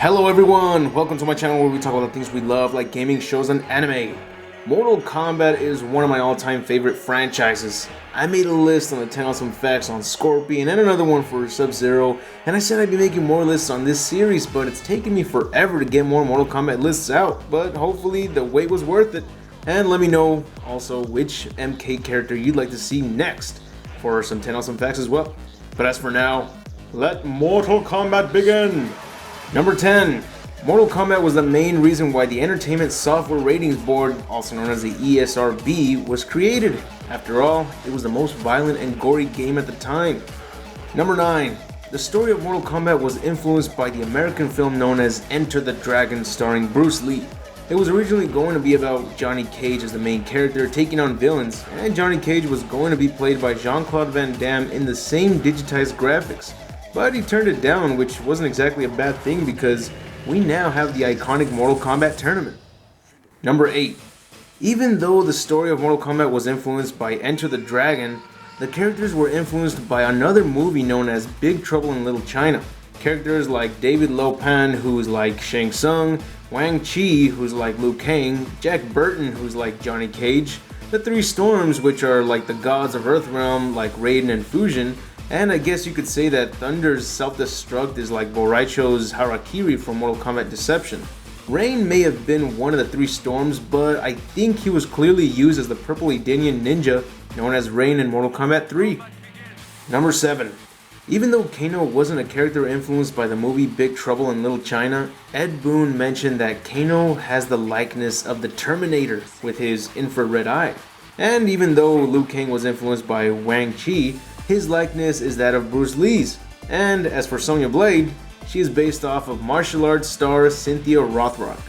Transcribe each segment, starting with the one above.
Hello everyone, welcome to my channel where we talk about the things we love like gaming, shows, and anime. Mortal Kombat is one of my all-time favorite franchises. I made a list on the 10 awesome facts on ScorePN and another one for Sub-Zero, and I said I'd be making more lists on this series, but it's taken me forever to get more Mortal Kombat lists out, but hopefully the wait was worth it. And let me know also which MK character you'd like to see next for some 10 awesome facts as well. But as for now, let Mortal Kombat begin! Number 10. Mortal Kombat was the main reason why the Entertainment Software Ratings Board, also known as the ESRB, was created. After all, it was the most violent and gory game at the time. Number 9. The story of Mortal Kombat was influenced by the American film known as Enter the Dragon starring Bruce Lee. It was originally going to be about Johnny Cage as the main character taking on villains, and Johnny Cage was going to be played by Jean-Claude Van Damme in the same digitized graphics. But he turned it down, which wasn't exactly a bad thing because we now have the iconic Mortal Kombat tournament. Number 8. Even though the story of Mortal Kombat was influenced by Enter the Dragon, the characters were influenced by another movie known as Big Trouble in Little China. Characters like David Lo Pan, who's like Shang Tsung, Wang Chi, who's like Liu Kang, Jack Burton, who's like Johnny Cage, the Three Storms, which are like the gods of Earthrealm, like Raiden and Fusion, and I guess you could say that Thunder's self-destruct is like Boraicho's Harakiri from Mortal Kombat Deception. Rain may have been one of the Three Storms, but I think he was clearly used as the purple Edenian ninja known as Rain in Mortal Kombat 3. Number 7. Even though Kano wasn't a character influenced by the movie Big Trouble in Little China, Ed Boon mentioned that Kano has the likeness of the Terminator with his infrared eye. And even though Liu Kang was influenced by Wang Chi, his likeness is that of Bruce Lee's. And as for Sonya Blade, she is based off of martial arts star Cynthia Rothrock.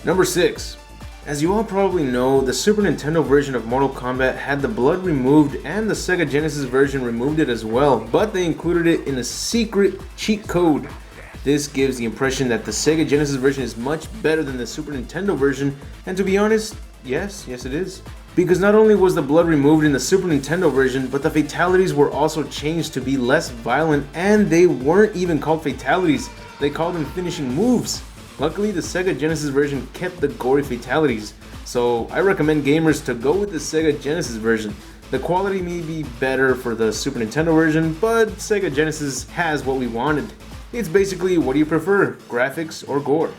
Number 6. As you all probably know, the Super Nintendo version of Mortal Kombat had the blood removed and the Sega Genesis version removed it as well, but they included it in a secret cheat code. This gives the impression that the Sega Genesis version is much better than the Super Nintendo version, and to be honest, yes it is. Because not only was the blood removed in the Super Nintendo version, but the fatalities were also changed to be less violent, and they weren't even called fatalities, they called them finishing moves. Luckily, the Sega Genesis version kept the gory fatalities, so I recommend gamers to go with the Sega Genesis version. The quality may be better for the Super Nintendo version, but Sega Genesis has what we wanted. It's basically, what do you prefer, graphics or gore?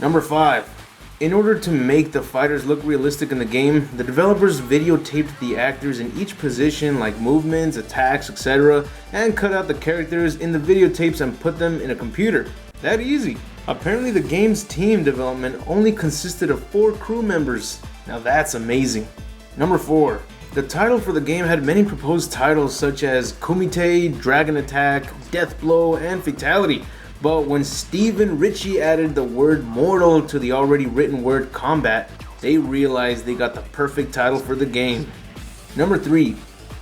Number 5. In order to make the fighters look realistic in the game, the developers videotaped the actors in each position like movements, attacks, etc. and cut out the characters in the videotapes and put them in a computer. That easy. Apparently the game's team development only consisted of 4 crew members. Now that's amazing. Number 4. The title for the game had many proposed titles such as Kumite, Dragon Attack, Death Blow, and Fatality. But when Stephen Ritchie added the word mortal to the already written word combat, they realized they got the perfect title for the game. Number 3.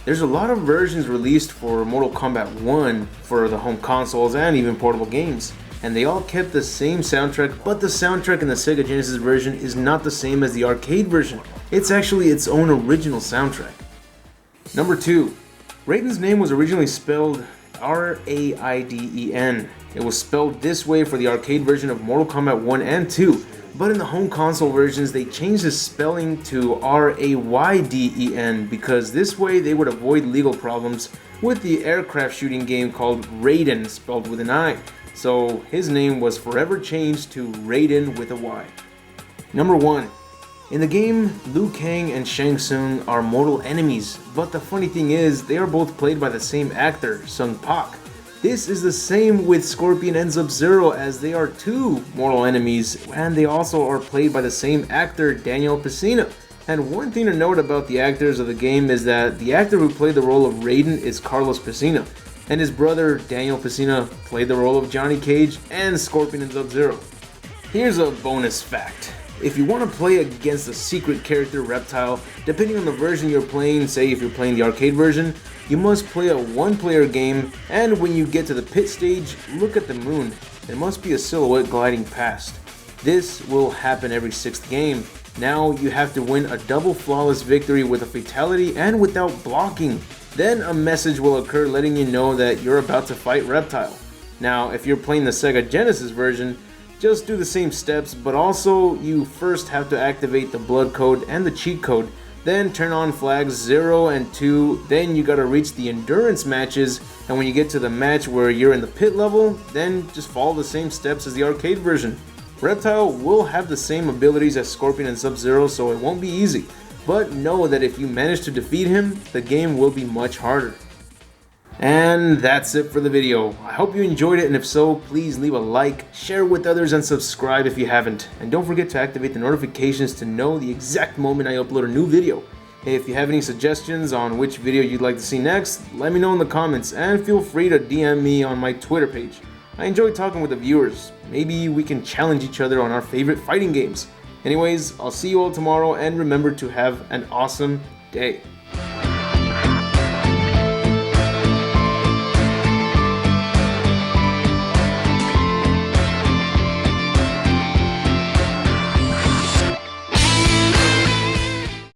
There's a lot of versions released for Mortal Kombat 1 for the home consoles and even portable games, and they all kept the same soundtrack, but the soundtrack in the Sega Genesis version is not the same as the arcade version. It's actually its own original soundtrack. Number 2. Raiden's name was originally spelled R-A-I-D-E-N. It was spelled this way for the arcade version of Mortal Kombat 1 and 2, but in the home console versions they changed the spelling to R-A-Y-D-E-N because this way they would avoid legal problems with the aircraft shooting game called Raiden, spelled with an I. So his name was forever changed to Raiden with a Y. Number 1. In the game, Liu Kang and Shang Tsung are mortal enemies, but the funny thing is, they are both played by the same actor, Sung Pak. This is the same with Scorpion and Sub-Zero, as they are 2 mortal enemies, and they also are played by the same actor, Daniel Pesina. And one thing to note about the actors of the game is that the actor who played the role of Raiden is Carlos Pesina, and his brother, Daniel Pesina, played the role of Johnny Cage and Scorpion and Sub-Zero. Here's a bonus fact. If you want to play against a secret character Reptile, depending on the version you're playing, say if you're playing the arcade version, you must play a 1-player game, and when you get to the pit stage, look at the moon. There must be a silhouette gliding past. This will happen every 6th game. Now you have to win a double flawless victory with a fatality and without blocking. Then a message will occur letting you know that you're about to fight Reptile. Now, if you're playing the Sega Genesis version, just do the same steps, but also you first have to activate the blood code and the cheat code, then turn on flags 0 and 2, then you gotta reach the endurance matches, and when you get to the match where you're in the pit level, then just follow the same steps as the arcade version. Reptile will have the same abilities as Scorpion and Sub-Zero, so it won't be easy, but know that if you manage to defeat him, the game will be much harder. And that's it for the video. I hope you enjoyed it, and if so, please leave a like, share with others, and subscribe if you haven't. And don't forget to activate the notifications to know the exact moment I upload a new video. Hey, if you have any suggestions on which video you'd like to see next, let me know in the comments, and feel free to DM me on my Twitter page. I enjoy talking with the viewers. Maybe we can challenge each other on our favorite fighting games. Anyways, I'll see you all tomorrow, and remember to have an awesome day.